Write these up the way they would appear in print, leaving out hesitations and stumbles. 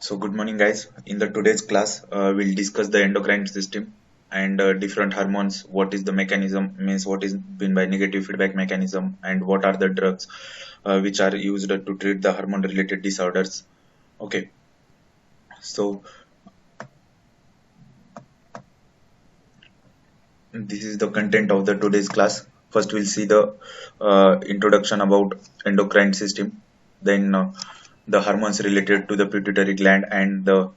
So good morning guys. In the today's class, we'll discuss the endocrine system and different hormones. What is the mechanism? Means what is been by negative feedback mechanism and what are the drugs which are used to treat the hormone related disorders. Okay. So this is the content of the today's class. First we'll see the introduction about endocrine system. Then the hormones related to the pituitary gland and the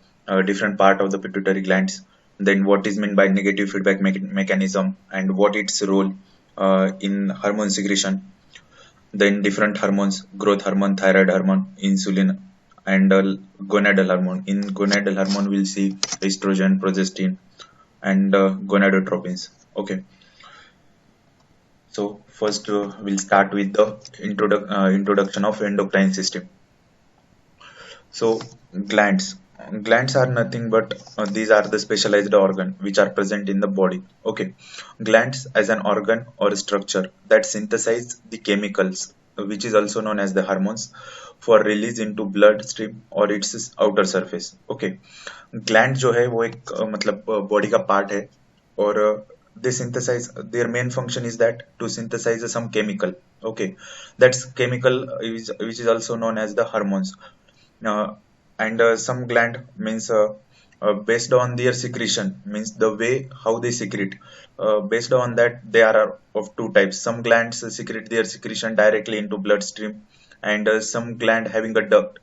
different part of the pituitary glands. Then what is meant by negative feedback mechanism and what its role in hormone secretion. Then different hormones: growth hormone, thyroid hormone, insulin, and gonadal hormone. In gonadal hormone we'll see estrogen, progestin, and gonadotropins. Okay. So first we'll start with the introduction of endocrine system. So glands. Glands are nothing but these are the specialized organ which are present in the body. Okay, glands as an organ or structure that synthesize the chemicals, which is also known as the hormones, for release into bloodstream or its outer surface. Okay, gland जो है वो एक मतलब body का part है और they synthesize. Their main function is that to synthesize some chemical. Okay, that's chemical which is also known as the hormones. And some gland means based on their secretion, means the way how they secrete, based on that they are of two types. Some glands secrete their secretion directly into bloodstream, and some gland having a duct.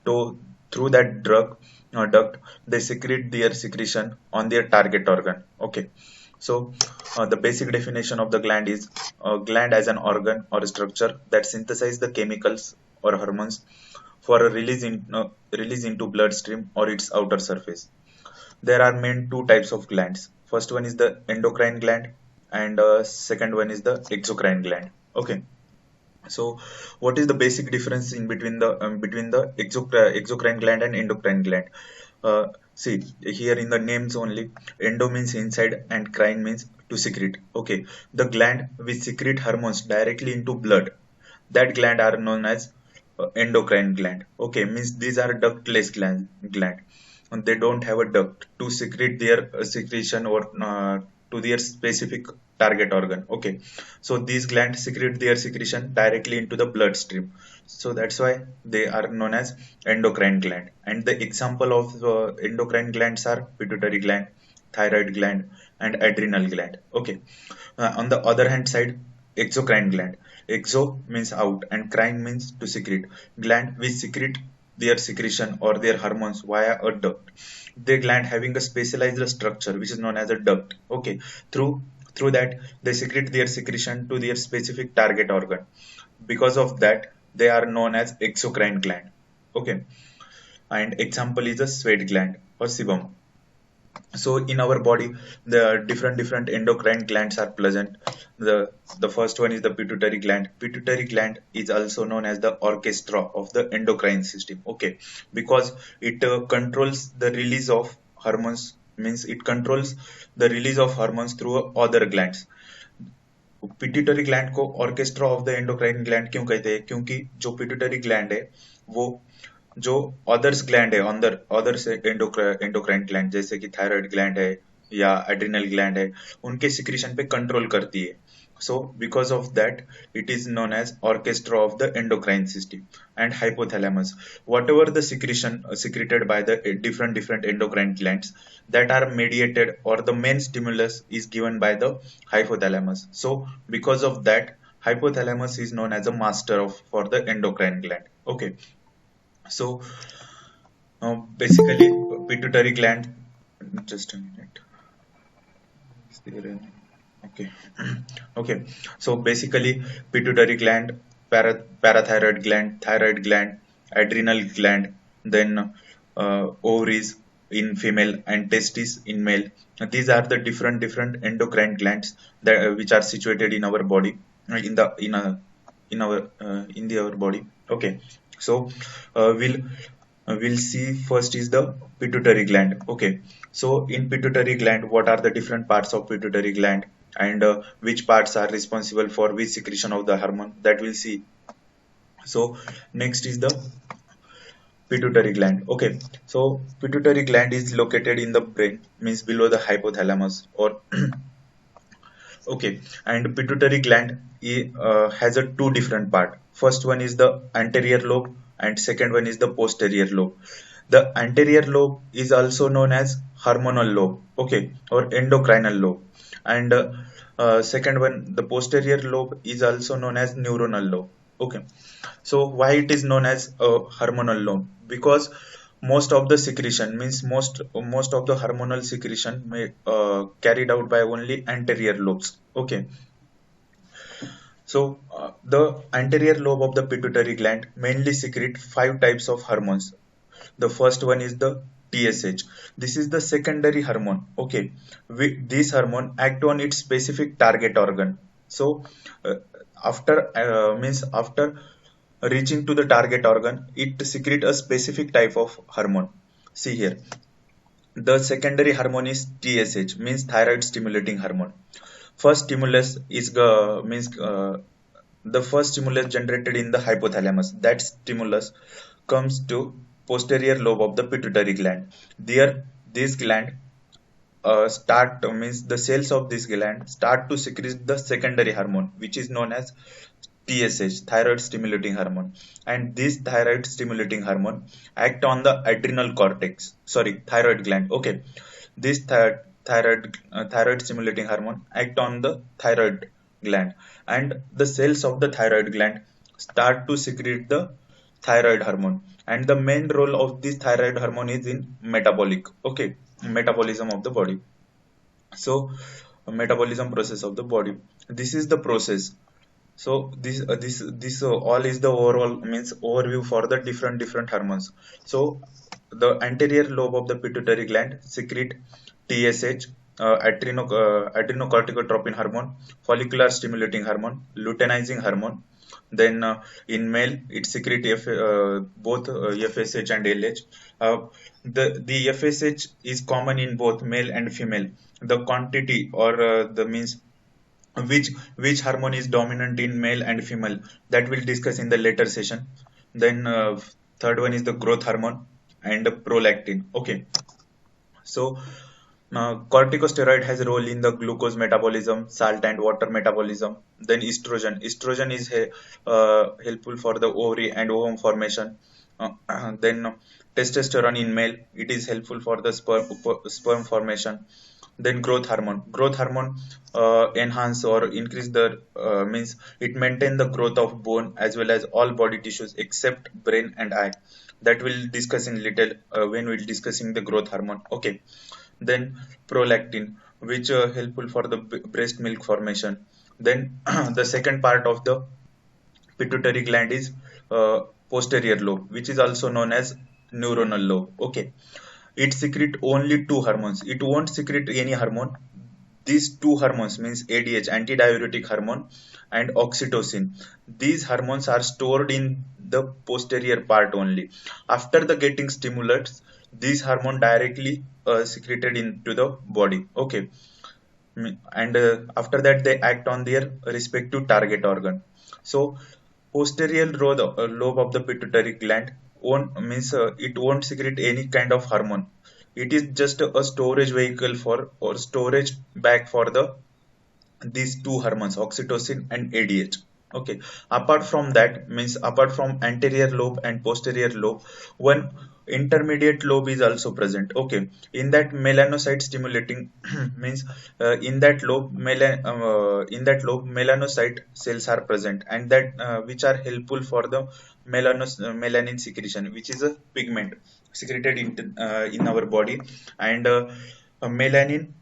To through that duct they secrete their secretion on their target organ. Okay. So the basic definition of the gland is gland as an organ or structure that synthesize the chemicals or hormones for a release into bloodstream or its outer surface. There are main two types of glands. First one is the endocrine gland, and second one is the exocrine gland. Okay. So, what is the basic difference in between the exocrine gland and endocrine gland? See here in the names only, endo means inside and crine means to secrete. Okay, the gland which secrete hormones directly into blood, that gland are known as endocrine gland. Okay, means these are ductless gland, and they don't have a duct to secrete their secretion or to their specific target organ. Okay, so these glands secrete their secretion directly into the bloodstream, so that's why they are known as endocrine gland. And the example of endocrine glands are pituitary gland, thyroid gland, and adrenal gland. Okay, on the other hand side, exocrine gland. Exo means out and crine means to secrete. Gland which secrete their secretion or their hormones via a duct. The gland having a specialized structure which is known as a duct. Okay, through that they secrete their secretion to their specific target organ. Because of that, they are known as exocrine gland. Okay, and example is a sweat gland or sebum. So in our body the different endocrine glands are present. The first one is the pituitary gland. Pituitary gland is also known as the orchestra of the endocrine system. Okay, because it controls the release of hormones, means it controls the release of hormones through other glands. Pituitary gland को orchestra of the endocrine gland क्यों कहते हैं? क्योंकि जो pituitary gland है वो जो others gland है अंदर अदर्स एंडोक्राइन ग्लैंड जैसे कि थायराइड ग्लैंड है या एड्रिनल ग्लैंड है, उनके सिक्रीशन पे कंट्रोल करती है. So because of that it is known as orchestra of the endocrine system. And hypothalamus, whatever the secretion secreted by the different endocrine glands that are mediated, or the main stimulus is given by the hypothalamus. So because of that hypothalamus is known as a master of for the endocrine gland. Okay, so basically pituitary gland, just a minute. Is there any? Okay. Okay. So basically pituitary gland, parathyroid gland, thyroid gland, adrenal gland, then ovaries in female and testes in male. These are the different endocrine glands that which are situated in our body, in the in our body. Okay. So we'll see first is the pituitary gland. Okay, so in pituitary gland what are the different parts of pituitary gland and which parts are responsible for which secretion of the hormone, that we'll see. So next is the pituitary gland. Okay, so pituitary gland is located in the brain, means below the hypothalamus or okay. And pituitary gland has a two different part. First one is the anterior lobe and second one is the posterior lobe. The anterior lobe is also known as hormonal lobe, okay, or endocrinal lobe. And second one, the posterior lobe, is also known as neuronal lobe. Okay, so why it is known as a hormonal lobe? Because most of the secretion, means most of the hormonal secretion may carried out by only anterior lobes. Okay, so the anterior lobe of the pituitary gland mainly secrete five types of hormones. The first one is the TSH. This is the secondary hormone. Okay, this hormone act on its specific target organ. So uh, after reaching to the target organ, it secrete a specific type of hormone. See here, the secondary hormone is TSH, means thyroid stimulating hormone. First stimulus is the first stimulus generated in the hypothalamus. That stimulus comes to posterior lobe of the pituitary gland. There, this gland start means the cells of this gland start to secrete the secondary hormone, which is known as TSH, thyroid stimulating hormone. And this thyroid stimulating hormone act on the adrenal cortex, sorry, thyroid gland. Okay, this thyroid stimulating hormone act on the thyroid gland, and the cells of the thyroid gland start to secrete the thyroid hormone. And the main role of this thyroid hormone is in metabolic, okay, metabolism of the body. So metabolism process of the body, this is the process. So this all is the overall, means overview for the different hormones. So the anterior lobe of the pituitary gland secrete TSH, adrenocorticotropin hormone, follicular stimulating hormone, luteinizing hormone. Then in male it secrete both FSH and LH. The FSH is common in both male and female. The quantity or the means which hormone is dominant in male and female, that we'll discuss in the later session. Then third one is the growth hormone and prolactin. Okay, so corticosteroid has a role in the glucose metabolism, salt and water metabolism. Then estrogen is helpful for the ovary and ovum formation. Then testosterone in male, it is helpful for the sperm formation. Then growth hormone enhance or increase the means it maintain the growth of bone as well as all body tissues except brain and eye. That we'll discuss in little when we'll discussing the growth hormone. Okay, then prolactin, which helpful for the breast milk formation. Then the second part of the pituitary gland is posterior lobe, which is also known as neuronal lobe. Okay, it secrete only two hormones. It won't secrete any hormone. These two hormones means ADH, antidiuretic hormone, and oxytocin. These hormones are stored in the posterior part only. After the getting stimulants, these hormone directly secreted into the body. Okay, and after that they act on their respective target organ. So posterior lobe of the pituitary gland won't means it won't secrete any kind of hormone. It is just a storage vehicle for or storage bag for the these two hormones, oxytocin and ADH. Okay, apart from that, means apart from anterior lobe and posterior lobe, one intermediate lobe is also present. Okay, in that melanocyte stimulating means in that lobe melanocyte cells are present, and that which are helpful for the melanin secretion, which is a pigment secreted in our body. And melanin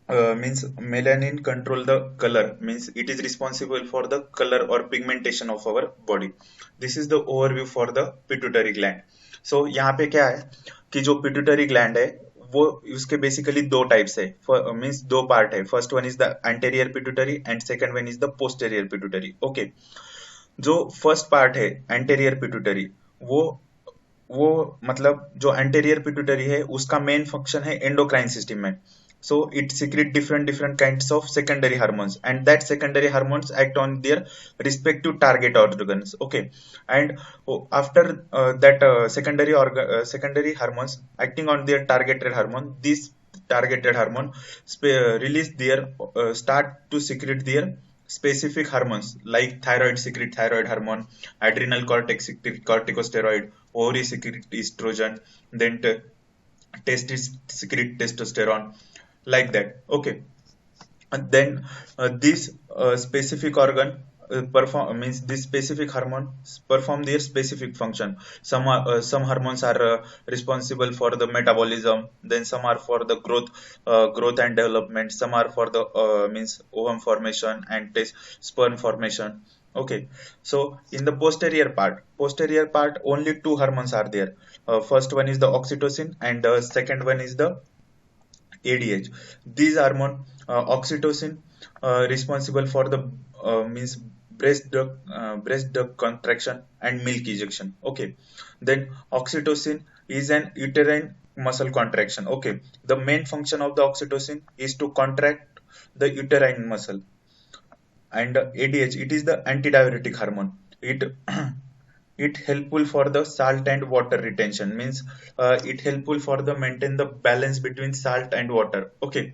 means melanin control the color, means it is responsible for the color or pigmentation of our body. This is the overview for the pituitary gland. So यहाँ पे क्या है कि जो pituitary gland है वो उसके basically दो टाइप्स है, मीन्स दो पार्ट है. First one is the anterior pituitary and second one is the posterior pituitary. Okay, जो फर्स्ट पार्ट है एंटेरियर पिट्यूटरी, वो मतलब जो एंटेरियर पिट्यूटरी है उसका मेन फंक्शन है एंडोक्राइन सिस्टम में. So it secrete different kinds of secondary hormones, and that secondary hormones act on their respective target organs. Okay. And after that secondary hormones acting on their targeted hormone, these targeted hormone release their start to secrete their specific hormones, like thyroid secrete thyroid hormone, adrenal cortex secrete corticosteroid, ovary secrete estrogen, then testis secrete testosterone, like that. Okay. And then this specific organ perform means this specific hormone perform their specific function. Some hormones are responsible for the metabolism, then some are for the growth and development, some are for the means ovum formation and test sperm formation. Okay. So in the posterior part only two hormones are there. First one is the oxytocin, and the second one is the ADH. These hormone, oxytocin, responsible for the means breast duct contraction and milk ejection. Okay. Then oxytocin is an uterine muscle contraction. Okay. The main function of the oxytocin is to contract the uterine muscle. And ADH, it is the antidiuretic hormone. It it helpful for the salt and water retention, means it helpful for the maintain the balance between salt and water. Okay.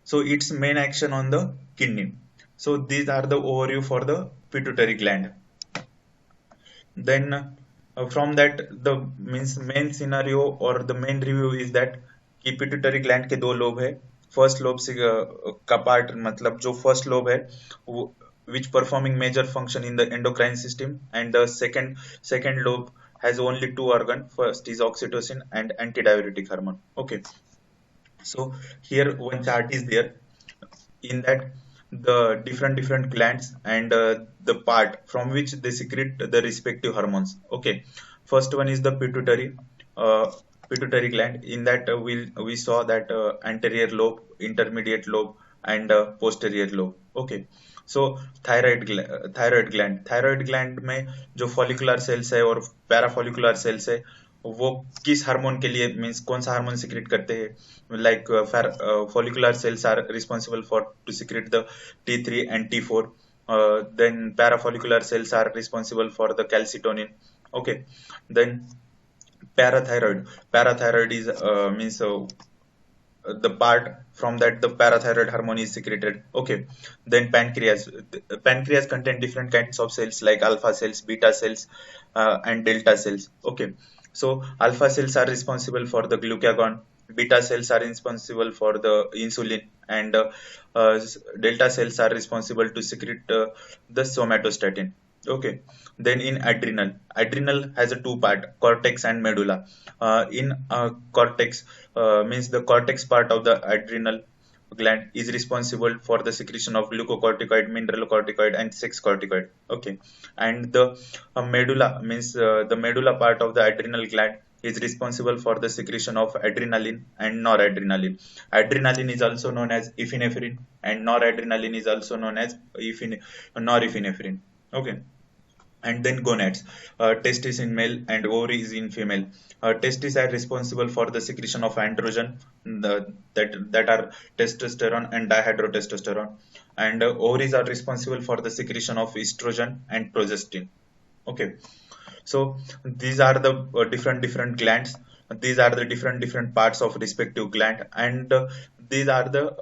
So its main action on the kidney. So these are the overview for the pituitary gland. Then from that, the means main scenario or the main review is that कि pituitary gland के दो lobe है. First lobe से का part मतलब जो first lobe है वो which performing major function in the endocrine system, and the second lobe has only two organ. First is oxytocin and antidiuretic hormone. Okay. So here one chart is there. In that, the different glands and the part from which they secrete the respective hormones. Okay. First one is the uh, pituitary gland. In that we saw that anterior lobe, intermediate lobe, and posterior lobe. Okay. So thyroid gland में जो follicular sales है और parafollicular sales है, वो किस hormone के लिए means कौन सा हार्मोन सिक्रेट करते हैं, like follicular cells are responsible for to secrete the T3 and T4. Then parafollicular cells are responsible for the calcitonin. Okay. Then parathyroid is means the part from that the parathyroid hormone is secreted. Okay. Then pancreas contain different kinds of cells like alpha cells, beta cells, and delta cells. Okay. So alpha cells are responsible for the glucagon, beta cells are responsible for the insulin, and delta cells are responsible to secrete the somatostatin. Okay. Then in adrenal has a two part, cortex and medulla. In cortex means the cortex part of the adrenal gland is responsible for the secretion of glucocorticoid, mineralocorticoid, and sex corticoid. Okay. And the medulla means the medulla part of the adrenal gland is responsible for the secretion of adrenaline and noradrenaline. Adrenaline is also known as epinephrine, and noradrenaline is also known as norepinephrine. Okay. And then gonads, testis in male and ovaries in female. Testis are responsible for the secretion of androgen, that are testosterone and dihydrotestosterone, and ovaries are responsible for the secretion of estrogen and progestin. Okay. So these are the different glands. These are the different parts of respective gland, and these are the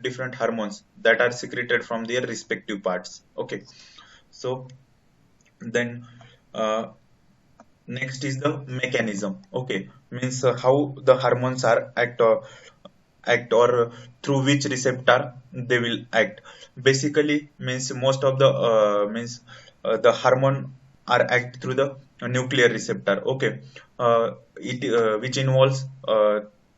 different hormones that are secreted from their respective parts. Okay. So then next is the mechanism. Okay. Means how the hormones are act or through which receptor they will act. Basically means most of the means the hormone are act through the nuclear receptor. Okay. It which involves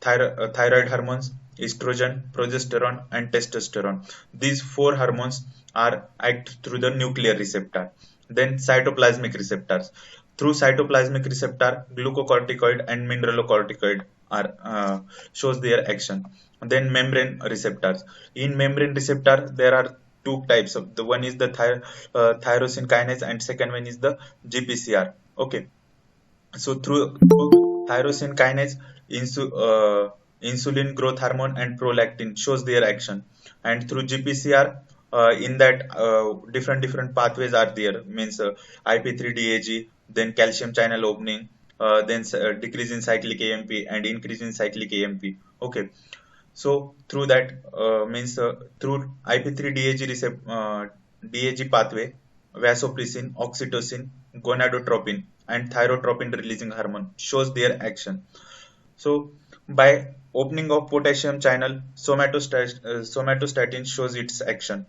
thyroid hormones, estrogen, progesterone, and testosterone. These four hormones are act through the nuclear receptor. Then cytoplasmic receptors. Through cytoplasmic receptor, glucocorticoid and mineralocorticoid are shows their action. Then membrane receptors. In membrane receptor, there are two types of. The one is the tyrosine kinase, and second one is the GPCR. Okay. So through tyrosine kinase, insulin growth hormone and prolactin shows their action. And through GPCR, in that different pathways are there, means IP3DAG, then calcium channel opening, then decrease in cyclic AMP and increase in cyclic AMP. Okay, so through that means through IP3 DAG pathway, vasopressin, oxytocin, gonadotropin, and thyrotropin releasing hormone shows their action. So by opening of potassium channel, somatostatin shows its action.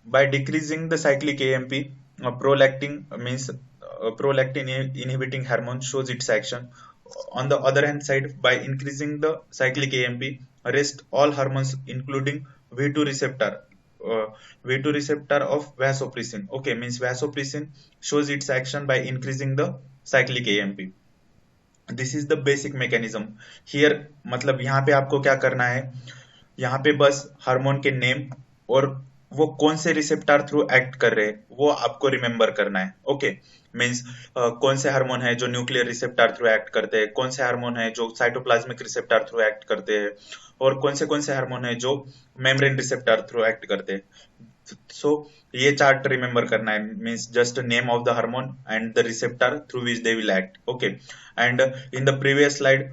By decreasing the cyclic AMP, prolactin inhibiting hormone shows its action. On the other hand side, by increasing the cyclic AMP, rest all hormones including V2 receptor, uh, V2 receptor of vasopressin. Okay, means vasopressin shows its action by increasing the cyclic AMP. This is the basic mechanism here, मतलब यहाँ पे आपको क्या करना है, यहाँ पे बस हार्मोन के नेम और वो कौन से रिसेप्टर थ्रू एक्ट कर रहे हैं वो आपको रिमेम्बर करना है. ओके, मीन्स कौन से हार्मोन है जो न्यूक्लियर रिसेप्टर थ्रू एक्ट करते हैं, कौन से हार्मोन है जो साइटोप्लाज्मिक रिसेप्टर थ्रू एक्ट करते हैं, और कौन से हार्मोन है जो मेम्ब्रेन रिसेप्टर थ्रू एक्ट करते हैं. So ये चार्ट रिमेम्बर करना है, means just name of the hormone and the receptor through which they will act. Okay, and in the previous slide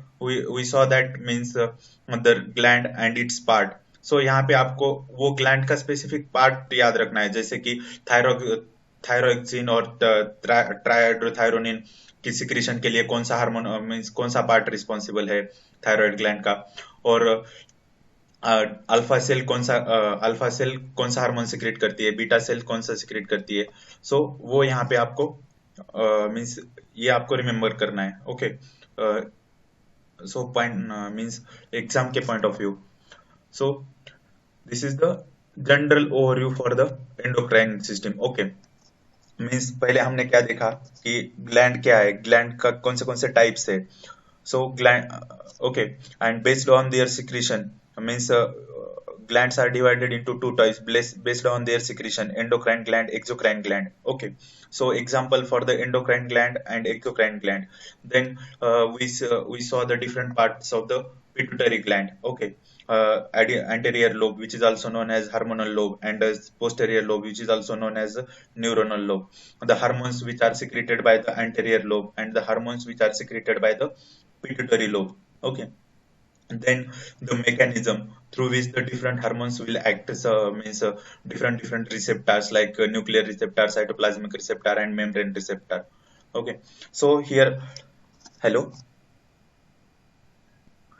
we saw that means the gland and its part. सो यहाँ पे आपको वो gland का specific part याद रखना है, जैसे कि थायरोक्सिन और ट्राइहाइड्रोथायरोनिन की सिक्रीशन के लिए कौन सा हार्मोन मीन्स कौन सा पार्ट रिस्पॉन्सिबल है थायराइड ग्लैंड का, और अल्फा सेल कौन सा हार्मोन सिक्रेट करती है, बीटा सेल कौन सा सिक्रेट करती है. सो वो यहाँ पे आपको मीन्स ये आपको रिमेम्बर करना है. Okay, so point means exam के point of view. So this is the general overview for the endocrine system. Okay, means पहले हमने क्या देखा कि ग्लैंड क्या है, ग्लैंड का कौन से टाइप्स है. So gland, okay, and based on their secretion means glands are divided into two types based on their secretion: endocrine gland, exocrine gland. Okay, so example for the endocrine gland and exocrine gland. Then we saw the different parts of the pituitary gland. Okay, anterior lobe, which is also known as hormonal lobe, and posterior lobe, which is also known as neuronal lobe. The hormones which are secreted by the anterior lobe and the hormones which are secreted by the pituitary lobe. Okay, then the mechanism through which the different hormones will act means different receptors like nuclear receptor, cytoplasmic receptor, and membrane receptor. Okay, so here, hello,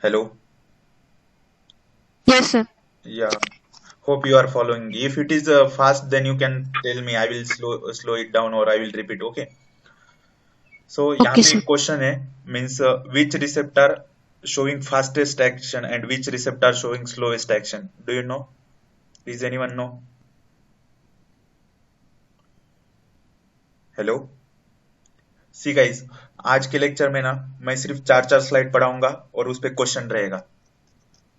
hello, Yes, sir. yeah, hope you are following. If it is fast, then you can tell me, I will slow it down or I will repeat. Okay, so यहाँ Okay, पे sir. एक question है, means which receptor showing fastest action and which receptor showing slowest action? Do you know? Does anyone know? Hello, see guys, आज के lecture में ना मैं सिर्फ चार स्लाइड पढ़ाऊंगा और उस पे क्वेश्चन रहेगा.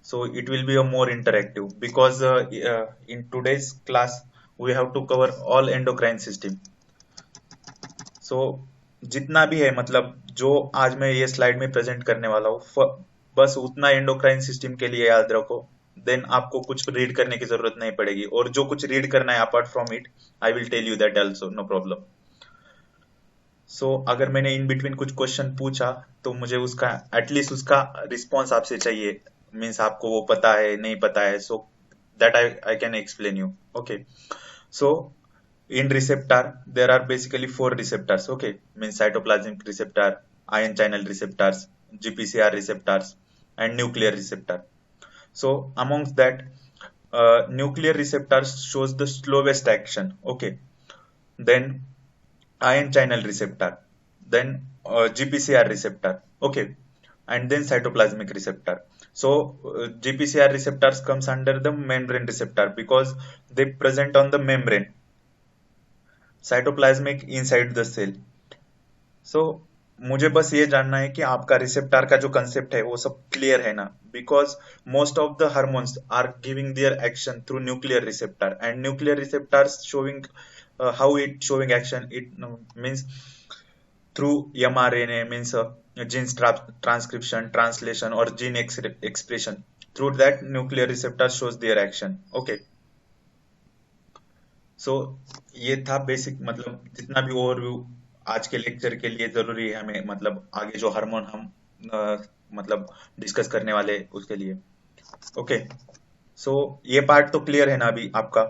So it will be a more interactive because in today's class we have to cover all endocrine system. So जितना भी है, मतलब जो आज मैं ये स्लाइड में प्रेजेंट करने वाला हूँ, बस उतना एंडोक्राइन सिस्टम के लिए याद रखो. देन आपको कुछ रीड करने की जरूरत नहीं पड़ेगी, और जो कुछ रीड करना है apart from it, I will tell you that also, no problem. So अगर मैंने इन बिटवीन कुछ क्वेश्चन पूछा तो मुझे उसका एटलीस्ट उसका रिस्पॉन्स आपसे चाहिए, मीन्स आपको वो पता है नहीं पता है, so that I can explain you. Okay, so in receptor there are basically four receptors. Okay, means cytoplasmic receptor, ion channel receptors, GPCR receptors, and nuclear receptor. So amongst that, nuclear receptors shows the slowest action. Okay, then ion channel receptor, then GPCR receptor. Okay, and then cytoplasmic receptor. So GPCR receptors comes under the membrane receptor because they present on the membrane, cytoplasmic inside the cell. So मुझे बस ये जानना है कि आपका receptor का जो concept है वो सब क्लियर है ना, because most of the hormones are giving their action through nuclear receptor, and nuclear receptors showing how it showing action, it means through mRNA, means genes transcription, translation, or gene expression. Through that, nuclear receptor shows their action. Okay. सो ये था basic, मतलब जितना भी overview आज के lecture के लिए जरूरी है हमें, मतलब आगे जो हार्मोन हम मतलब डिस्कस करने वाले उसके लिए। ओके, सो ये पार्ट तो क्लियर है ना अभी आपका?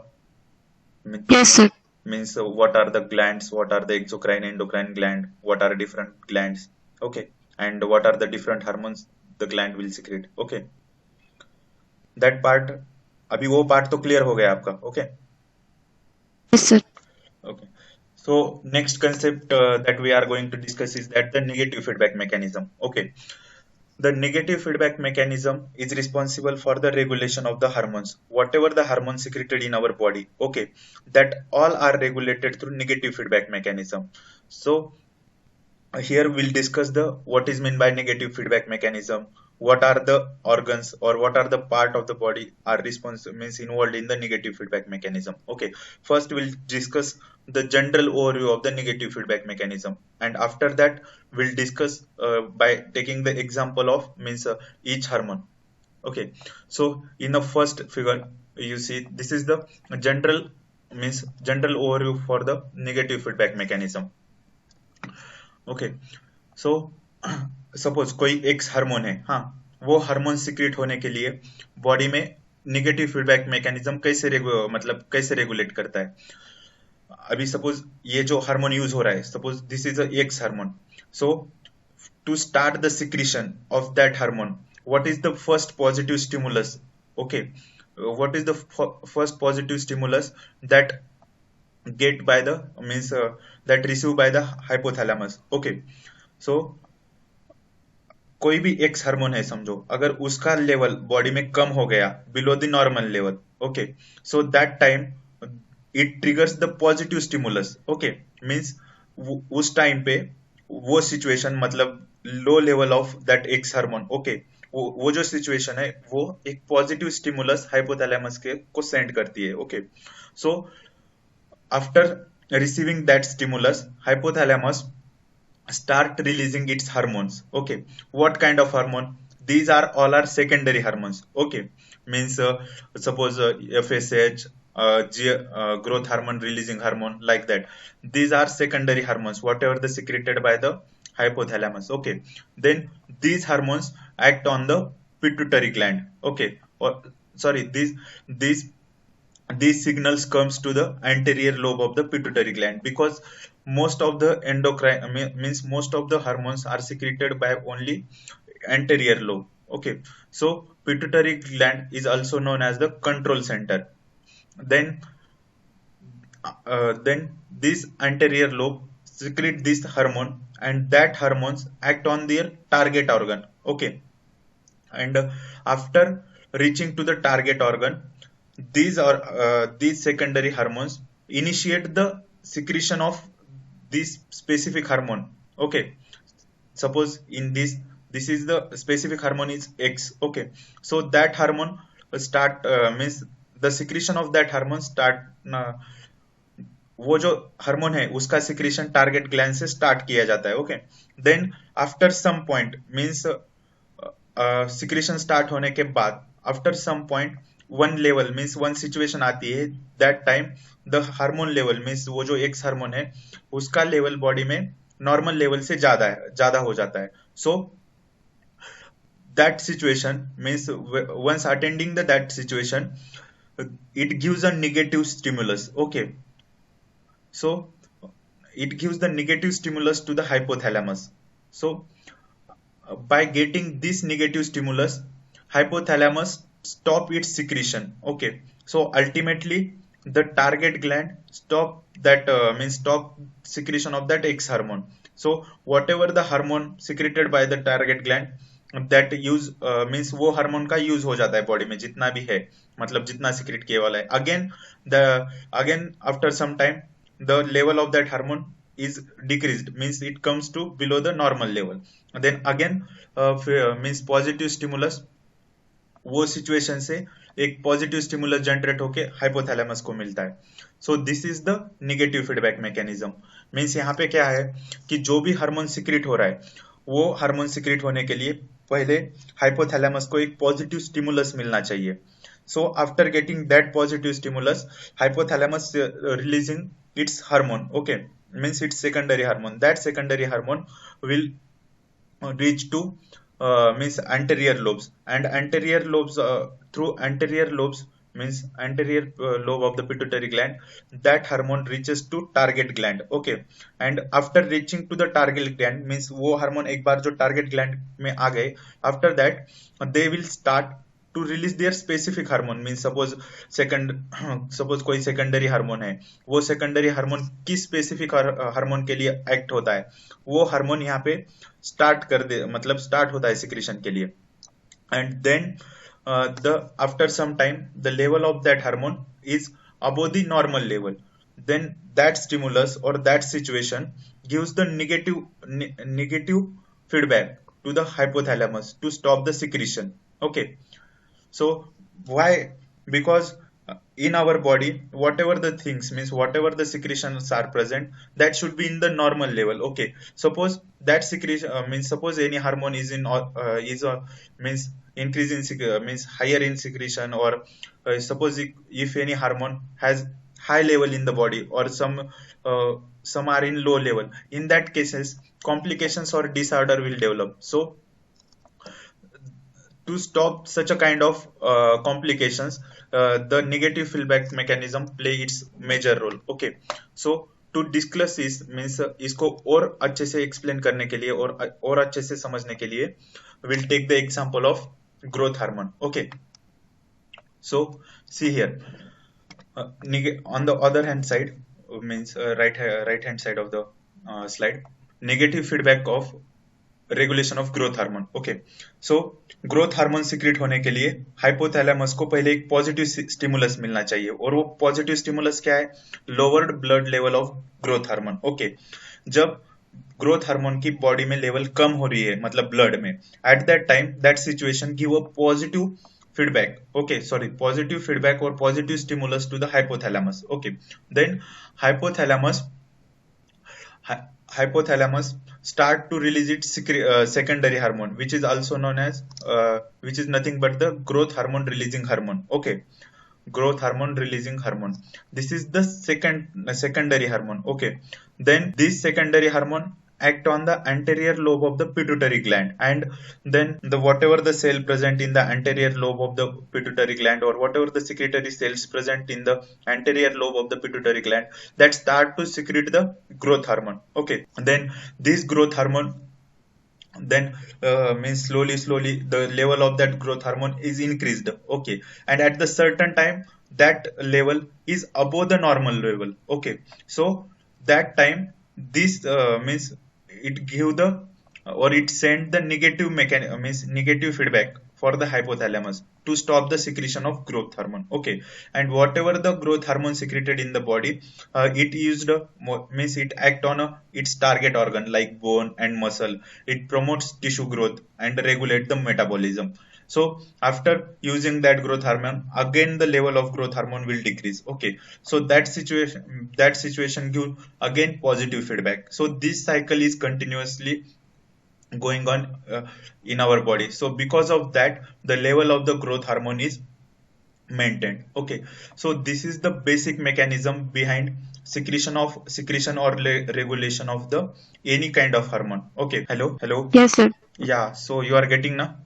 Yes, sir. Means what are the glands, what are the exocrine, endocrine gland, what are different glands, okay, and what are the different hormones the gland will secrete, okay, that part, अभी वो part तो clear हो गया आपका? Okay, Yes, sir. okay. So next concept that we are going to discuss is that the negative feedback mechanism. Okay, the negative feedback mechanism is responsible for the regulation of the hormones, whatever the hormones secreted in our body. Okay, that all are regulated through negative feedback mechanism. So here we'll discuss the what is meant by negative feedback mechanism, what are the organs or what are the part of the body are means involved in the negative feedback mechanism. Okay, first we'll discuss the general overview of the negative feedback mechanism, and after that we'll discuss by taking the example of means each hormone. Okay, so in the first figure you see this is the general, means general overview for the negative feedback mechanism. Okay, so suppose कोई x hormone है, हाँ, वो hormone secrete होने के लिए body में negative feedback mechanism कैसे मतलब कैसे रेगुलेट करता है? अभी सपोज ये जो हार्मोन यूज हो रहा है, suppose this is X hormone, so to start the secretion of that hormone, what is the first positive stimulus? Okay, what is the first positive stimulus that get by the means that receive by the hypothalamus? Okay, so कोई भी x hormone है समझो, अगर उसका level body में कम हो गया below the normal level, okay, so that time it triggers the positive stimulus. Okay, means उस टाइम पे वो सिचुएशन, मतलब low level of that x hormone, okay, वो जो सिचुएशन है वो एक पॉजिटिव स्टिमुलस हाइपोथैलेमस के को सेंड करती है। Okay, so after receiving that stimulus, hypothalamus start releasing its hormones. Okay, what kind of hormone? These are all are secondary hormones. Okay, means suppose FSH, growth hormone releasing hormone, like that. These are secondary hormones, whatever the secreted by the hypothalamus. Okay, then these hormones act on the pituitary gland. Okay, or sorry, these these signals comes to the anterior lobe of the pituitary gland, because most of the endocrine means most of the hormones are secreted by only anterior lobe. Okay, so pituitary gland is also known as the control center. Then this anterior lobe secrete this hormone, and that hormones act on their target organ. Okay, and after reaching to the target organ, these secondary hormones initiate the secretion of this specific hormone. Okay, suppose in this is the specific hormone is X. Okay, so that hormone start means the secretion of that hormone start वो जो hormone है उसका secretion target gland से start किया जाता है। Okay, then after some point means secretion start होने के बाद after some point one level means one situation आती है, that time the hormone level means वो जो एक्स हार्मोन है उसका लेवल बॉडी में नॉर्मल लेवल से ज्यादा हो जाता है। So that situation means once attending the that situation it gives a negative stimulus. Okay, so it gives the negative stimulus to the hypothalamus. So by getting this negative stimulus, hypothalamus stop its secretion. Okay, so ultimately the target gland stop that means stop secretion of that X hormone. So whatever the hormone secreted by the target gland that use means वो hormone का use हो जाता है body में जितना भी है, मतलब जितना सिक्रेट किए वाला है, again after some time the level of that hormone is decreased, means it comes to below the normal level. Then again means positive stimulus, वो सिचुएशन से एक पॉजिटिव स्टिमुलस जनरेट होके हाइपोथैलेमस को मिलता है। सो this is the negative feedback mechanism. Means यहाँ पे क्या है कि जो भी हार्मोन सिक्रेट हो रहा है, वो हार्मोन सिक्रेट होने के लिए पहले हाइपोथैलेमस को एक पॉजिटिव स्टिमुलस मिलना चाहिए. So after getting that positive stimulus, hypothalamus releasing its hormone. Okay, means its secondary hormone. That secondary hormone will reach to means anterior lobes, and anterior lobes through anterior lobes means anterior lobe of the pituitary gland, that hormone reaches to target gland. Okay, and after reaching to the target gland means वो hormone एक बार जो target gland में आ गए, after that they will start to release their specific hormone. Mean suppose कोई secondary hormone है, वो सेकेंडरी हार्मोन किस स्पेसिफिक हार्मोन के लिए एक्ट होता है, वो हार्मोन यहाँ पे स्टार्ट कर दे, मतलब स्टार्ट होता है सिक्रीशन के लिए. And then the after some time the level of that hormone is above the normal level, then that stimulus or that situation gives the negative feedback to the hypothalamus to stop the secretion. Okay, so why? Because in our body whatever the things means whatever the secretions are present, that should be in the normal level. Okay, suppose that secretion means suppose any hormone is in is means increase in means higher in secretion, or suppose if any hormone has high level in the body, or some are in low level, in that cases complications or disorder will develop. So to stop such a kind of complications, the negative feedback mechanism play its major role. Okay, so to discuss this means इसको और अच्छे से explain करने के लिए और अच्छे से समझने के लिए we'll take the example of growth hormone. Okay, so see here, on the other hand side means right hand side of the slide, negative feedback of regulation of growth hormone. Okay, so growth hormone secrete होने के लिए hypothalamus को पहले एक positive stimulus मिलना चाहिए, और वो पॉजिटिव स्टिमुलस क्या है? Lowered blood level of growth hormone. Okay, जब ग्रोथ हार्मोन की बॉडी में लेवल कम हो रही है, मतलब ब्लड में, at that time that situation give a positive feedback. Okay, sorry, positive feedback or positive stimulus to the hypothalamus. Okay, then hypothalamus start to release its secondary hormone, which is also known as which is nothing but the growth hormone releasing hormone. Okay, growth hormone releasing hormone, this is the secondary hormone. Okay, then this secondary hormone act on the anterior lobe of the pituitary gland, and then the whatever the cell present in the anterior lobe of the pituitary gland, or whatever the secretory cells present in the anterior lobe of the pituitary gland, that start to secrete the growth hormone. Okay, then this growth hormone then means slowly the level of that growth hormone is increased. Okay, and at the certain time that level is above the normal level. Okay, so that time this means it give the or it send the negative means negative feedback for the hypothalamus to stop the secretion of growth hormone. Okay, and whatever the growth hormone secreted in the body, it used means it act on its target organ like bone and muscle. It promotes tissue growth and regulate the metabolism. So after using that growth hormone, again the level of growth hormone will decrease. Okay, so that situation give again positive feedback. So this cycle is continuously going on in our body. So because of that the level of the growth hormone is maintained. Okay, so this is the basic mechanism behind secretion or regulation of the any kind of hormone. Okay, hello. Yes, sir. Yeah, so you are getting now.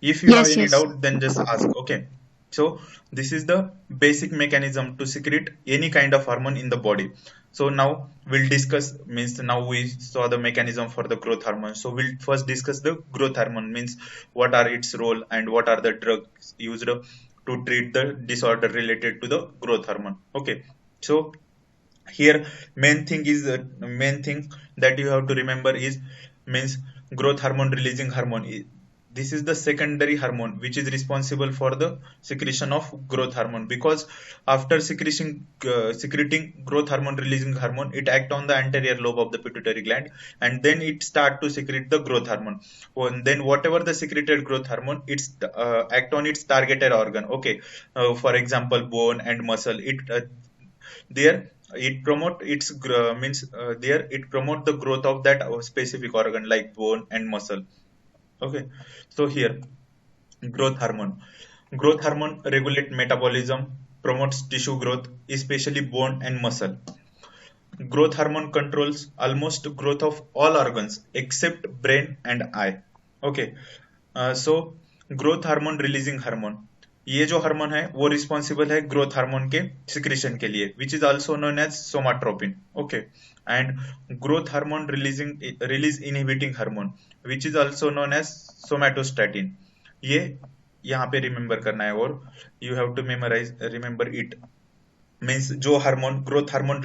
If you have Yes, any yes. doubt, then just ask. Okay, so this is the basic mechanism to secrete any kind of hormone in the body. So now we'll discuss, means now we saw the mechanism for the growth hormone. So we'll first discuss the growth hormone, means what are its role and what are the drugs used to treat the disorder related to the growth hormone. Okay, so here main thing that you have to remember is means growth hormone releasing hormone. This is the secondary hormone which is responsible for the secretion of growth hormone, because after secreting growth hormone releasing hormone, it act on the anterior lobe of the pituitary gland, and then it start to secrete the growth hormone. And then whatever the secreted growth hormone, it's act on its targeted organ. Okay, for example bone and muscle, it there it promote its means there it promote the growth of that specific organ like bone and muscle. Okay, so here growth hormone. Growth hormone regulate metabolism, promotes tissue growth, especially bone and muscle. Growth hormone controls almost growth of all organs except brain and eye. Okay, so growth hormone releasing hormone, ये जो hormone है वो responsible है growth hormone के secretion के लिए, which is also known as somatropin. Okay, and growth hormone release inhibiting hormone which is also known as somatostatin. ये यहाँ पे रिमेंबर करना है, और you have to memorize remember it. Means जो ग्रोथ हार्मोन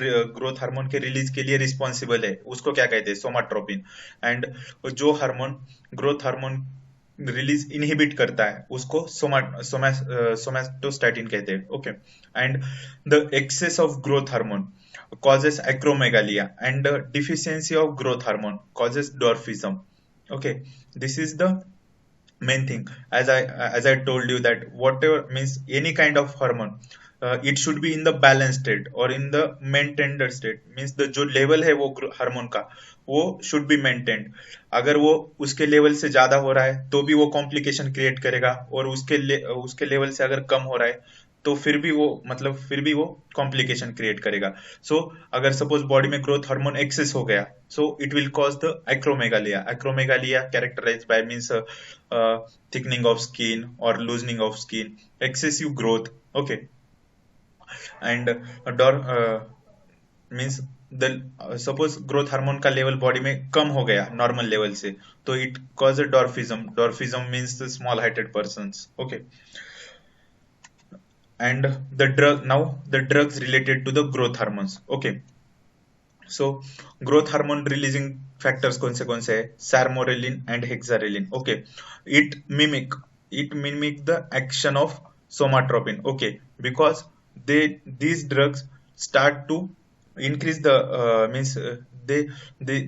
के रिलीज के लिए रिस्पॉन्सिबल है उसको क्या कहते हैं, सोमाट्रोपिन. एंड जो hormone growth hormone release inhibit करता है उसको सोमैटोस्टैटिन कहते हैं. Okay, and the excess of growth hormone causes acromegalia and deficiency of growth hormone causes dwarfism. Okay, this is the main thing. As I told you that whatever means any kind of hormone, it should be in the balanced state or in the maintained state. means the जो level है वो hormone का वो should be maintained. अगर वो उसके level से ज्यादा हो रहा है तो भी वो कॉम्प्लिकेशन क्रिएट करेगा, और उसके लेवल से अगर कम हो रहा है तो फिर भी वो कॉम्प्लिकेशन क्रिएट करेगा. सो अगर सपोज बॉडी में ग्रोथ हार्मोन एक्सेस हो गया, so it will cause the acromegalia. Acromegalia characterize by means thickening of skin और loosening of skin, excessive growth. Okay, and dwarf means the suppose growth hormone का level body में कम हो गया normal level से, तो it cause dwarfism. Dwarfism means small heighted persons. Okay, and the drugs related to the growth hormones. Okay, so growth hormone releasing factors कौन से है, sarmorelin and hexarelin. Okay, it mimic the action of somatropin. Okay, because these drugs start to increase the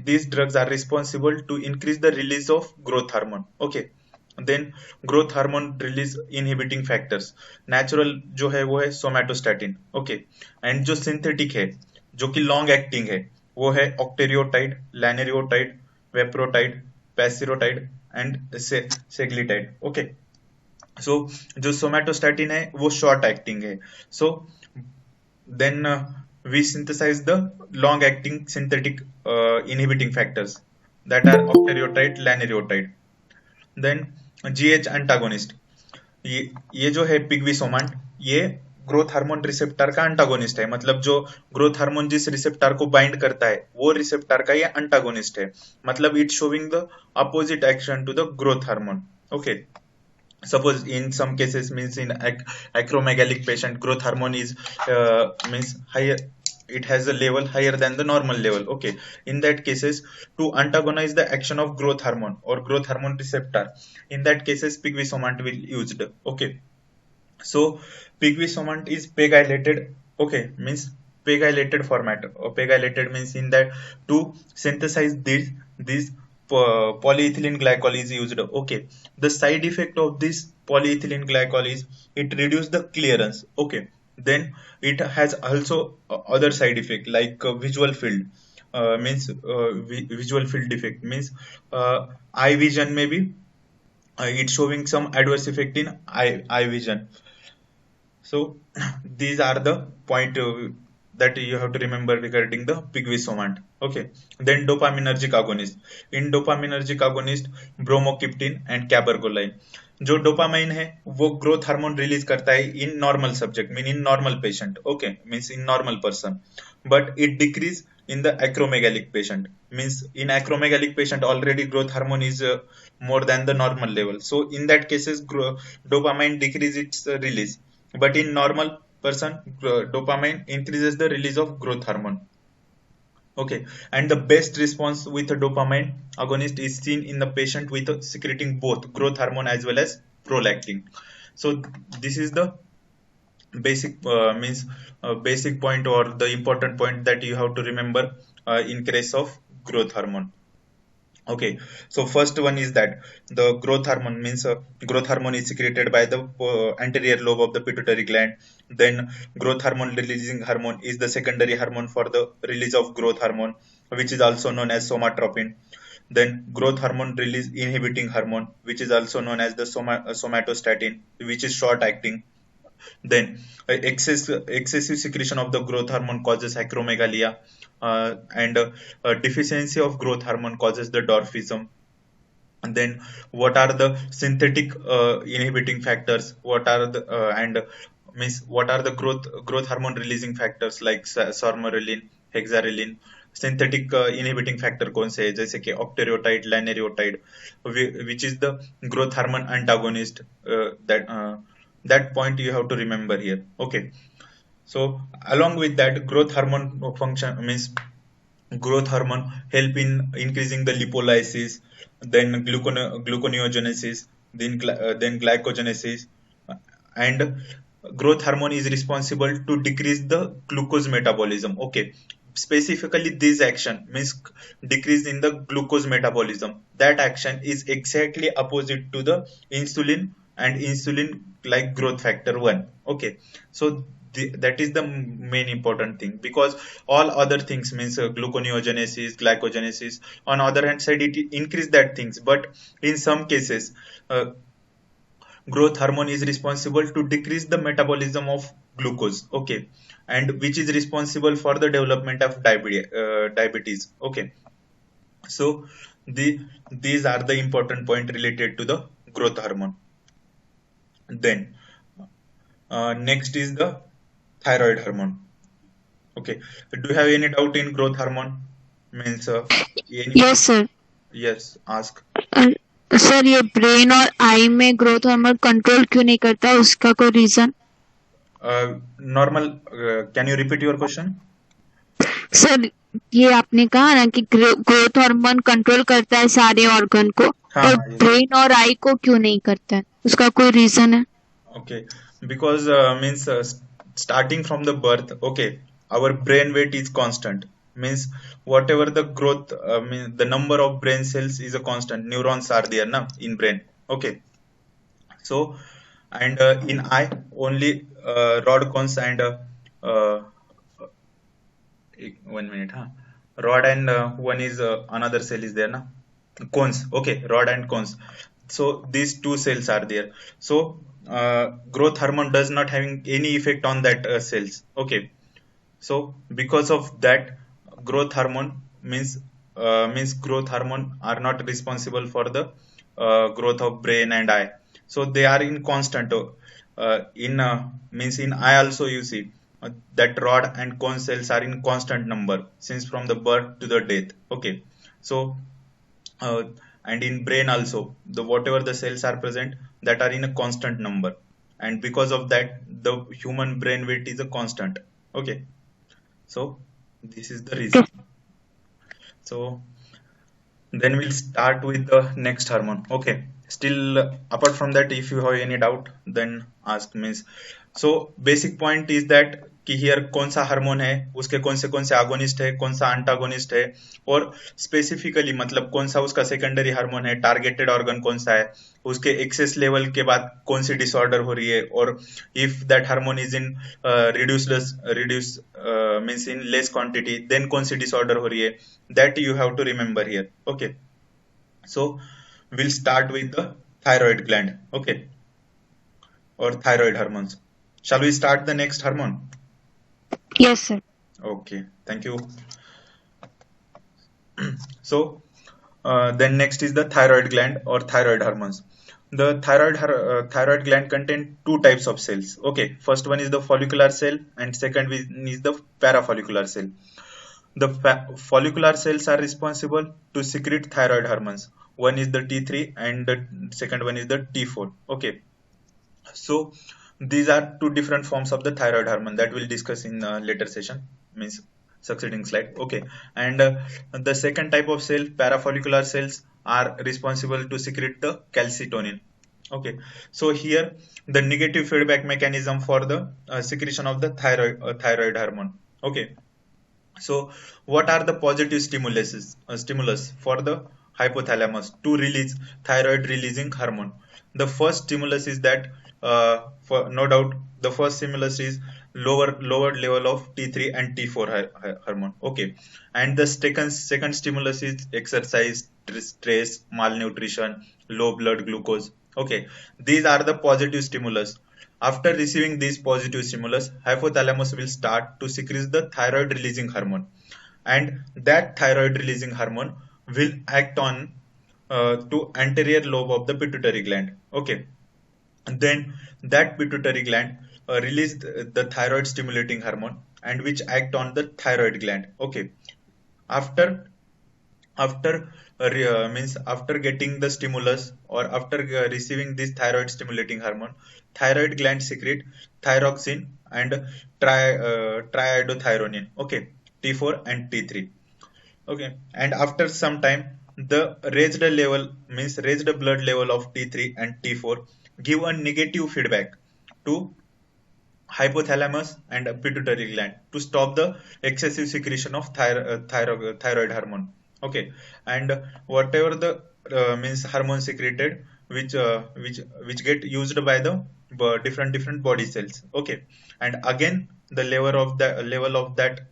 these drugs are responsible to increase the release of growth hormone. Okay, then growth hormone release inhibiting factors. Natural जो है वो है somatostatin. Okay, and जो synthetic है जो कि long acting है वो है ऑक्टेरियोटाइड, लैनेरियोटाइड, वेप्रोटाइड, पैसिरोटाइड एंड सेग्लिटाइड. ओके, सो जो सोमैटोस्टैटिन है वो शॉर्ट एक्टिंग है. So then we synthesize the long acting synthetic inhibiting factors that are octreotide, lanareotide. Then GH antagonist, ये जो है पिग्विसोमांट, ये ग्रोथ हार्मोन रिसेप्टर का एंटागोनिस्ट है. मतलब जो ग्रोथ हार्मोन जिस रिसेप्टर को बाइंड करता है वो रिसेप्टर का ये एंटागोनिस्ट है. मतलब it showing the opposite action to the growth hormone. Okay, suppose in some cases means in acromegalic patient growth hormone is means higher, it has a level higher than the normal level. Okay, in that cases to antagonize the action of growth hormone or growth hormone receptor, in that cases pigvisomant will used. Okay, so pigvisomant is pegylated. Okay, means pegylated format, or pegylated means in that to synthesize these polyethylene glycol is used. Okay, the side effect of this polyethylene glycol is it reduce the clearance. Okay, then it has also other side effect like visual field, visual field defect means eye vision maybe, it's showing some adverse effect in eye vision. So these are the point that you have to remember regarding the pigvisomant. Okay, then dopaminergic agonist. In dopaminergic agonist, bromocriptine and cabergoline. जो dopamine है वो growth hormone release करता है in normal subject, mean in normal patient. Okay, means in normal person, but it decrease in the acromegalic patient. Means in acromegalic patient already growth hormone is more than the normal level, so in that cases dopamine decrease its release, but in normal person dopamine increases the release of growth hormone. Okay, and the best response with a dopamine agonist is seen in the patient with secreting both growth hormone as well as prolactin. So this is the basic basic point or the important point that you have to remember in case of growth hormone. Okay, so first one is that the growth hormone means growth hormone is secreted by the anterior lobe of the pituitary gland. Then growth hormone releasing hormone is the secondary hormone for the release of growth hormone, which is also known as somatropin. Then growth hormone release inhibiting hormone, which is also known as the somatostatin, which is short acting. Then excessive secretion of the growth hormone causes acromegalia, and deficiency of growth hormone causes the dwarfism. And then what are the synthetic inhibiting factors? What are the and means what are the growth hormone releasing factors like sormorelin, hexarelin? Synthetic inhibiting factor कौन से है जैसे कि ऑक्टेरियोटाइड लैनेरियोटाइड which is the growth hormone antagonist, that point you have to remember here. Okay, so along with that, growth hormone function means growth hormone help in increasing the lipolysis, then gluconeogenesis, then glycogenesis, and growth hormone is responsible to decrease the glucose metabolism. Okay, specifically this action means decrease in the glucose metabolism. That action is exactly opposite to the insulin, and insulin like growth factor 1. Okay, so that is the main important thing, because all other things means gluconeogenesis, glycogenesis, on other hand side it increase that things, but in some cases uh, growth hormone is responsible to decrease the metabolism of glucose. Okay, and which is responsible for the development of diabetes. Okay, so these are the important point related to the growth hormone. Then next is the thyroid hormone. Okay, do you have any doubt in growth hormone? Means any? Yes, sir. Yes, ask. Uh, sir ये brain और आई में growth hormone control क्यों नहीं करता, उसका कोई reason? Normal. Can you repeat your question? Sir ये आपने कहा ना कि ग्रोथ हार्मोन कंट्रोल करता है सारे ऑर्गन को, हाँ पर हाँ, ये ब्रेन और आई को क्यों नहीं करता है, उसका कोई रीजन है? okay, because means starting from the birth, okay, our brain weight is constant. Means whatever the growth, mean the number of brain cells is a constant. Neurons are there na in brain. Okay, so and in eye only rod cones and uh, 1 minute, huh? Rod and one is another cell is there na, cones. Okay, rod and cones. So these two cells are there. So growth hormone does not having any effect on that cells. Okay, so because of that, growth hormone means growth hormone are not responsible for the growth of brain and eye. So they are in constant. In means in eye also you see that rod and cone cells are in constant number since from the birth to the death. Okay, so uh, and in brain also the whatever the cells are present, that are in a constant number, and because of that the human brain weight is a constant. Okay, so this is the reason. So then we'll start with the next hormone. Okay, still apart from that, if you have any doubt then ask. Means so basic point is that कि here कौन सा hormone है, उसके कौन से आगोनिस्ट है, कौन सा अंटागोनिस्ट है, और स्पेसिफिकली मतलब कौन सा उसका सेकेंडरी हार्मोन है, टारगेटेड ऑर्गन कौन सा है, उसके एक्सेस लेवल के बाद कौन सी डिसऑर्डर हो रही है, और if that hormone is in reduce means in less quantity then कौन सी डिसऑर्डर हो रही है, that you have to remember here. Okay, so we'll start with the thyroid gland. Okay, or thyroid hormones. Shall we start the next hormone? Yes, sir. Okay, thank you. So then next is the thyroid gland or thyroid hormones. The thyroid gland contain two types of cells. Okay, first one is the follicular cell and second one is the parafollicular cell. The follicular cells are responsible to secrete thyroid hormones. One is the T3 and the second one is the T4. Okay, so these are two different forms of the thyroid hormone that we'll discuss in later session, means succeeding slide. Okay, and the second type of cell, parafollicular cells, are responsible to secrete the calcitonin. Okay, so here the negative feedback mechanism for the secretion of the thyroid hormone. Okay, so what are the positive stimulus for the hypothalamus to release thyroid releasing hormone. The first stimulus is that, for no doubt, the first stimulus is lower level of T3 and T4 hormone. Okay, and the second stimulus is exercise, stress, malnutrition, low blood glucose. Okay, these are the positive stimulus. After receiving these positive stimulus, hypothalamus will start to secrete the thyroid releasing hormone, and that thyroid releasing hormone will act on to anterior lobe of the pituitary gland. Okay, and then that pituitary gland release the thyroid stimulating hormone, and which act on the thyroid gland. Okay, after means after getting the stimulus, or after receiving this thyroid stimulating hormone, thyroid gland secrete thyroxine and triiodothyronine. Okay, T4 and T3. Okay, and after some time, the raised blood level of T3 and T4 give a negative feedback to hypothalamus and pituitary gland to stop the excessive secretion of thyroid hormone. Okay, and whatever the means hormone secreted, which get used by the different body cells. Okay, and again the level of that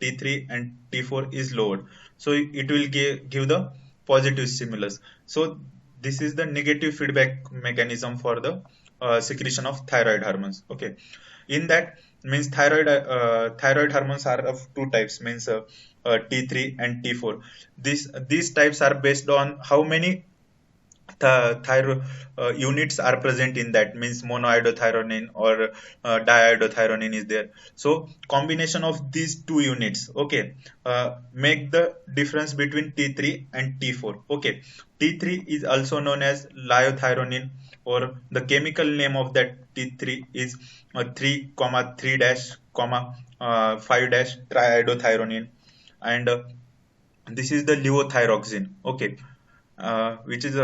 T3 and T4 is lowered, so it will give the positive stimulus. So this is the negative feedback mechanism for the secretion of thyroid hormones. Okay, in that means thyroid hormones are of two types, means T3 and T4. These types are based on how many thyroid units are present in that, means monoiodothyronine or diiodothyronine is there. So combination of these two units, okay, make the difference between T3 and T4. Okay, T3 is also known as liothyronine, or the chemical name of that T3 is 3, 3 dash, 5 dash triiodothyronine, and this is the levothyroxine. Okay, which is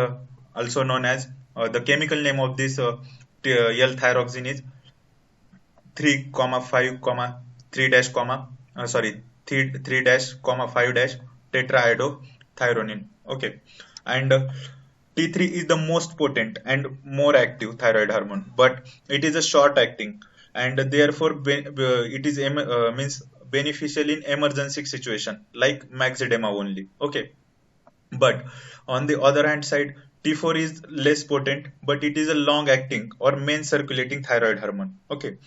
also known as the chemical name of this L-thyroxine is 3, 5, 3 dash, sorry, 3 dash, 5 dash tetraiodothyronine. Okay, and T3 is the most potent and more active thyroid hormone, but it is a short acting, and therefore it is means beneficial in emergency situation like maxedema only. Okay, but on the other hand side, T4 is less potent, but it is a long acting or main circulating thyroid hormone. Okay,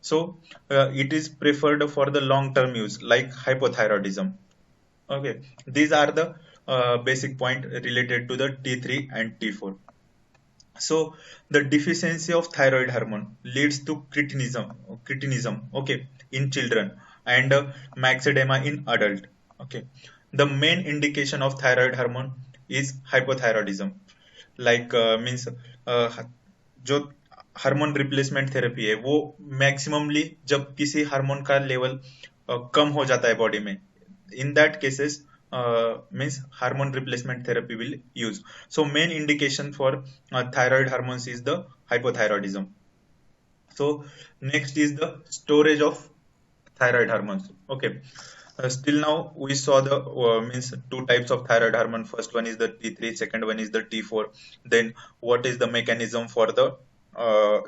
so it is preferred for the long term use like hypothyroidism. Okay, these are the basic point related to the T3 and T4. So the deficiency of thyroid hormone leads to cretinism, okay, in children, and maxedema in adult. Okay, the main indication of thyroid hormone is hypothyroidism, like means जो hormone replacement therapy है वो maximally जब किसी hormone का level कम हो जाता है body में, in that cases means hormone replacement therapy will use. So main indication for thyroid hormones is the hypothyroidism. So next is the storage of thyroid hormones. Okay, still now we saw the means two types of thyroid hormone. First one is the T3, second one is the T4. Then what is the mechanism for the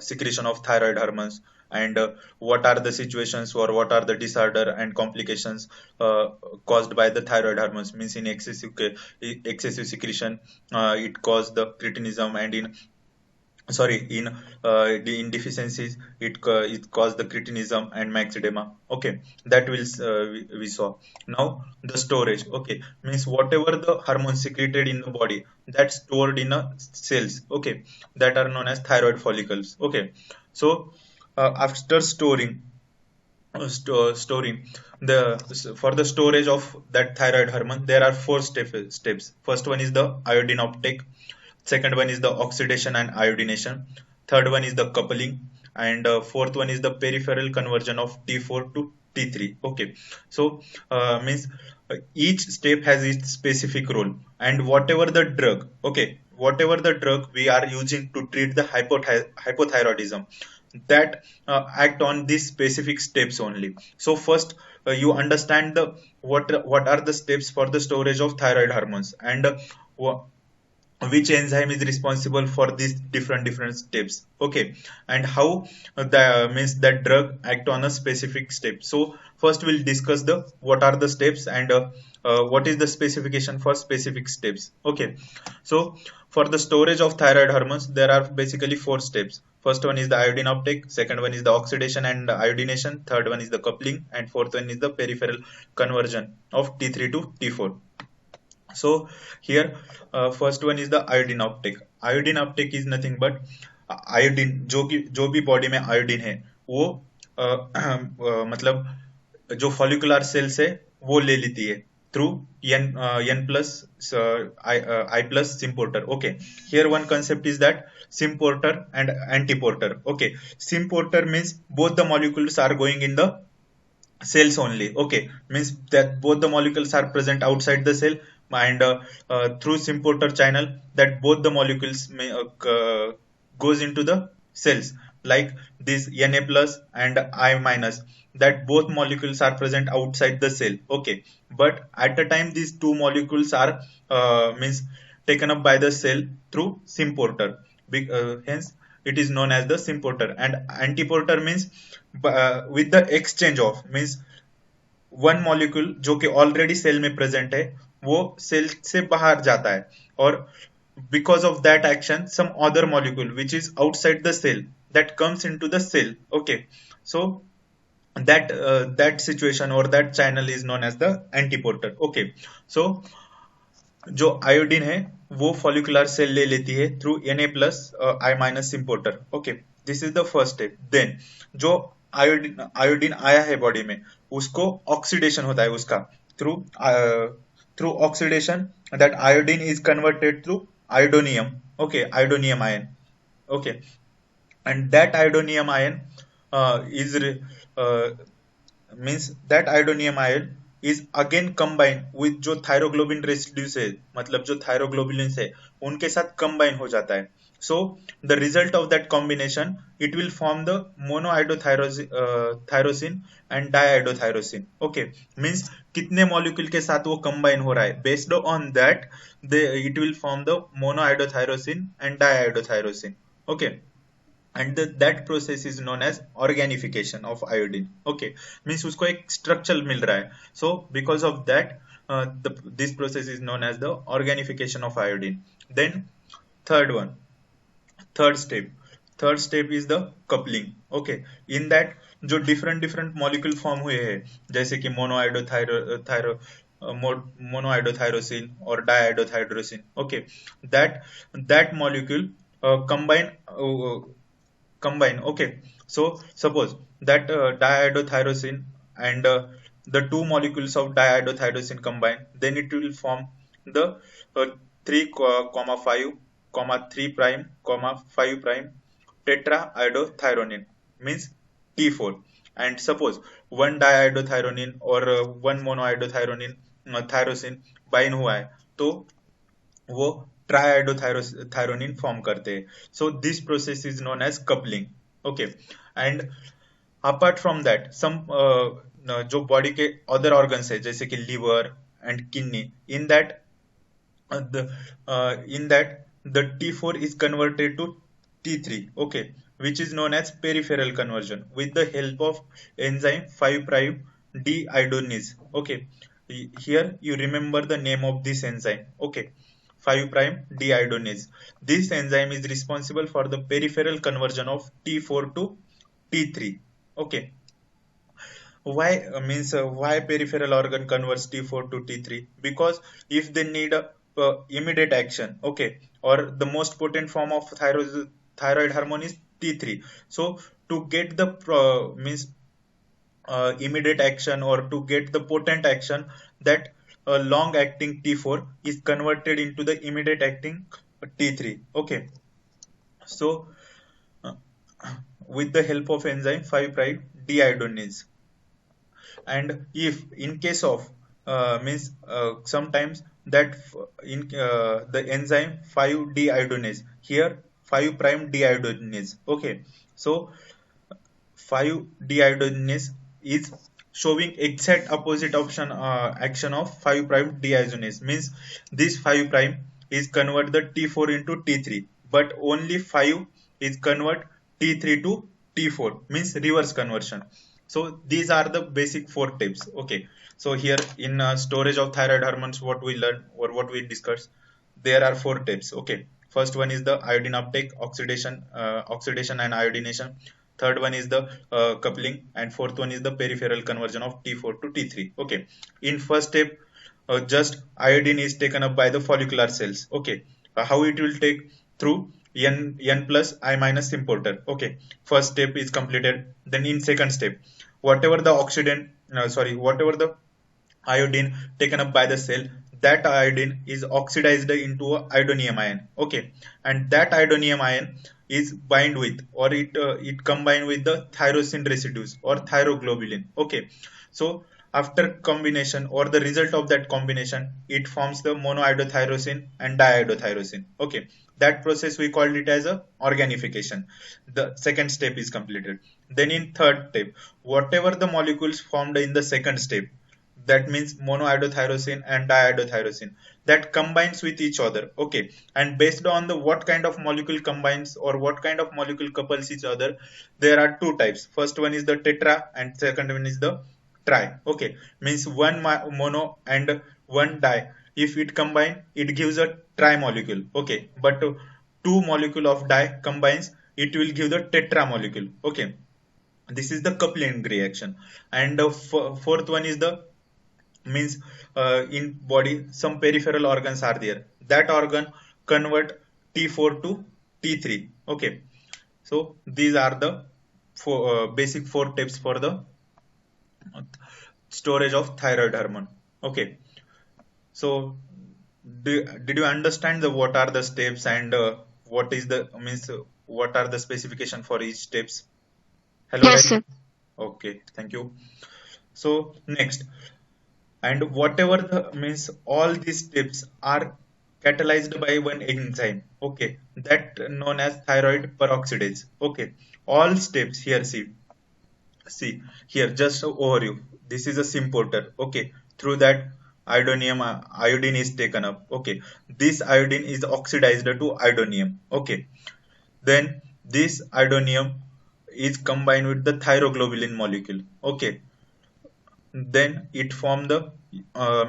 secretion of thyroid hormones, and what are the situations or what are the disorder and complications caused by the thyroid hormones, means in excessive secretion it caused the cretinism, and in deficiencies it caused the cretinism and maxedema. Okay, that we saw. Now the storage, okay, means whatever the hormone secreted in the body that's stored in a cells, okay, that are known as thyroid follicles. Okay, so after storing the for the storage of that thyroid hormone, there are four steps. First one is the iodine uptake, second one is the oxidation and iodination, third one is the coupling, and fourth one is the peripheral conversion of T4 to T3. Okay, so means each step has its specific role, and whatever the drug, okay, whatever the drug we are using to treat the hypothyroidism, that act on these specific steps only. So first you understand the what are the steps for the storage of thyroid hormones, and which enzyme is responsible for these different steps. Okay, and how the means that drug act on a specific step. So first we'll discuss the what are the steps, and what is the specification for specific steps. Okay, so for the storage of thyroid hormones there are basically four steps. First one is the iodine uptake, second one is the oxidation and iodination, third one is the coupling, and fourth one is the peripheral conversion of T3 to T4. So here first one is the iodine uptake. Iodine uptake is nothing but iodine जो भी body में iodine है वो मतलब जो follicular sales है वो ले लेती है through n plus I plus symporter. Okay, here one concept is that symporter and antiporter. Okay, symporter means both the molecules are going in the cells only. Okay, means that both the molecules are present outside the cell, and through symporter channel that both the molecules may goes into the cells, like this Na plus and I minus, that both molecules are present outside the cell. Okay, but at the time these two molecules are means taken up by the cell through symporter. Hence it is known as the symporter. And antiporter means with the exchange of, means one molecule जो कि already cell में present है वो cell से बाहर जाता है, और because of that action some other molecule which is outside the cell that comes into the cell. Okay, so that situation or that channel is known as the antiporter. Okay, so जो iodine है वो follicular cell ले लेती है through Na plus I minus symporter. Okay, this is the first step. Then जो iodine आया है body में उसको ऑक्सीडेशन होता है उसका through oxidation that iodine is converted through iodonium. Okay, iodonium ion. Okay, and that iodonium ion is means that iodonium ion is again combined with जो थायरोग्लोबिन residues है, मतलब जो थायरोग्लोबुलिन्स है उनके साथ कंबाइन हो जाता है. So the result of that combination it will form the monoiodothyrosin and diiodothyrosin. Okay, means कितने मॉलिक्यूल के साथ वो कंबाइन हो रहा है, based on that it will form the monoiodothyrosin and diiodothyrosin. Okay, and that process is known as organification of iodine. Okay, means उसको एक structure मिल रहा है. So because of that this process is known as the organification of iodine. Then third step is the coupling. Okay, in that जो different molecule form हुए हैं जैसे कि monoiodothyrosin or diiodothyrosin. Okay, that molecule combine. Okay, so suppose that diiodothyrosin and the two molecules of diiodothyrosin combine, then it will form the 3, 5, 3 prime, 5 prime tetraiodothyronine, means T4. And suppose one diiodothyronine or one monoiodothyronine thyrosin bind हुआ है तो वो ट्राइआइडोथायरोनिन form करते हैं. So this process is known as coupling. Okay, and apart from that some जो body के other organs है जैसे कि liver and kidney, in that the T4 is converted to T3. Okay, which is known as peripheral conversion with the help of enzyme 5 prime deiodinase. Okay, here you remember the name of this enzyme. Okay, 5 prime deiodinase. This enzyme is responsible for the peripheral conversion of T4 to T3. Okay, why peripheral organ converts T4 to T3? Because if they need a immediate action, okay, or the most potent form of thyroid hormone is T3. So to get the immediate action or to get the potent action, that long acting T4 is converted into the immediate acting T3. Okay, so with the help of enzyme 5 prime deiodinase. And if in case of sometimes that in the enzyme 5 deiodinase, here 5 prime deiodinase. Okay, so 5 deiodinase is showing exact opposite option action of 5 prime deiodinase, means this 5 prime is convert the T4 into T3, but only 5 is convert T3 to T4, means reverse conversion. So these are the basic 4 tips. Okay. So here in storage of thyroid hormones, what we learn or what we discuss, there are 4 tips. Okay. First one is the iodine uptake, oxidation and iodination. Third one is the coupling, and fourth one is the peripheral conversion of T4 to T3. Okay. In first step, just iodine is taken up by the follicular cells. Okay. How it will take? Through n plus I minus importer. Okay. First step is completed. Then in second step, whatever the whatever the iodine taken up by the cell, that iodine is oxidized into a iodinium ion. Okay. And that iodinium ion is bind with, or it combine with the tyrosine residues or thyroglobulin. Okay. So after combination or the result of that combination, it forms the monoiodotyrosine and diiodotyrosine. Okay. That process we called it as a organification. The second step is completed. Then in third step, whatever the molecules formed in the second step, that means monoiodotyrosine and diiodotyrosine, that combines with each other. Okay. And based on the what kind of molecule combines or what kind of molecule couples each other, there are 2 types. First one is the tetra and second one is the tri. Okay. Means one mono and one di, if it combine, it gives a tri molecule. Okay. But 2 molecule of di combines, it will give the tetra molecule. Okay. This is the coupling reaction. And the fourth one is the, means in body some peripheral organs are there, that organ convert T4 to T3. Okay. So these are the basic 4 tips for the storage of thyroid hormone. Okay. So did you understand the what are the steps, and what is the, means what are the specification for each steps? Hello Yes, guys. sir. Okay, thank you. So next, and whatever the, means all these steps are catalyzed by one enzyme. Okay. That known as thyroid peroxidase. Okay. All steps here, see here, just a overview. This is a symporter. Okay. Through that iodine is taken up. Okay. This iodine is oxidized to iodinium. Okay. Then this iodinium is combined with the thyroglobulin molecule. Okay. Then it form the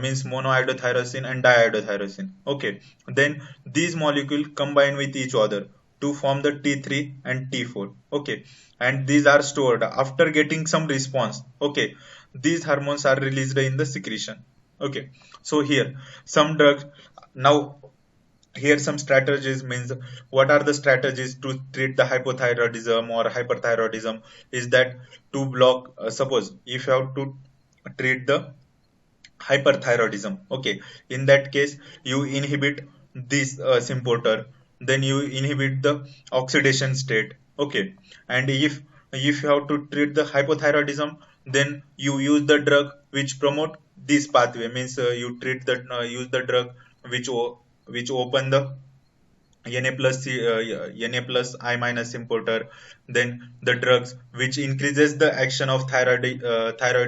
means monoiodotyrosine and diiodotyrosine. Okay. Then these molecules combine with each other to form the T3 and T4. Okay. And these are stored after getting some response. Okay. These hormones are released in the secretion. Okay. So here some drugs. Now here some strategies, means what are the strategies to treat the hypothyroidism or hyperthyroidism, is that to block, suppose if you have to treat the hyperthyroidism. Okay. In that case, you inhibit this symporter, then you inhibit the oxidation state. Okay. And if you have to treat the hypothyroidism, then you use the drug which promote this pathway, means you treat the use the drug which which open the Na plus I minus importer, then the drugs which increases the action of thyroid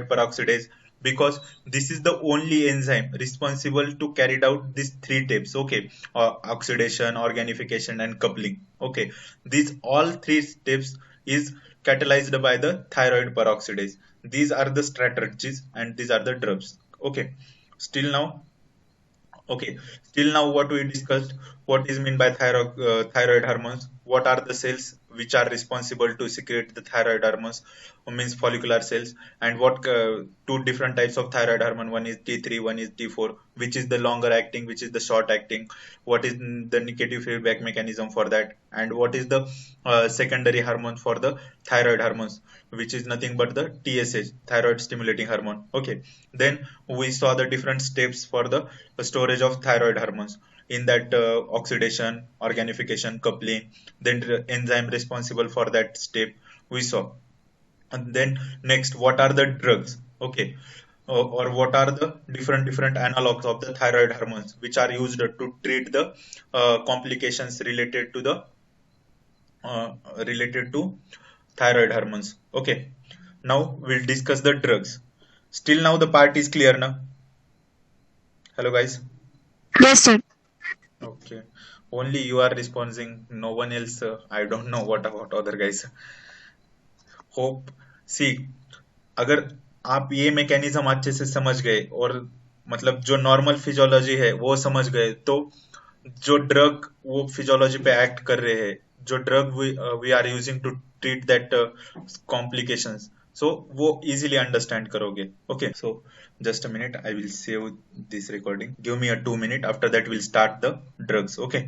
peroxidase, because this is the only enzyme responsible to carry out these 3 tips. Okay. Oxidation, organification and coupling. Okay. These all 3 steps is catalyzed by the thyroid peroxidase. These are the strategies and these are the drugs. Okay. Still now, okay, till now what we discussed, what is mean by thyroid hormones, what are the cells which are responsible to secrete the thyroid hormones, means follicular cells, and what 2 different types of thyroid hormone, one is T3, one is T4, which is the longer acting, which is the short acting, what is the negative feedback mechanism for that, and what is the secondary hormone for the thyroid hormones, which is nothing but the TSH, thyroid stimulating hormone. Okay. Then we saw the different steps for the storage of thyroid hormones, in that oxidation, organification, coupling, then the enzyme responsible for that step we saw. And then next, what are the drugs? Okay. Or what are the different analogs of the thyroid hormones which are used to treat the complications related to thyroid hormones. Okay. Now we'll discuss the drugs. Still now the part is clear now. Hello guys. Yes, sir. Okay. only you are responding, no one else. I don't know what about other guys. Hope see, अगर आप ये mechanism अच्छे से समझ गए और मतलब जो नॉर्मल फिजियोलॉजी है वो समझ गए, तो जो ड्रग वो फिजियोलॉजी पे एक्ट कर रहे हैं, जो drug we are using to treat that complications, so वो इजीली अंडरस्टैंड करोगे. Okay, so just a minute, I will save this recording. Give me a 2 minute. After that, we'll start the drugs. Okay.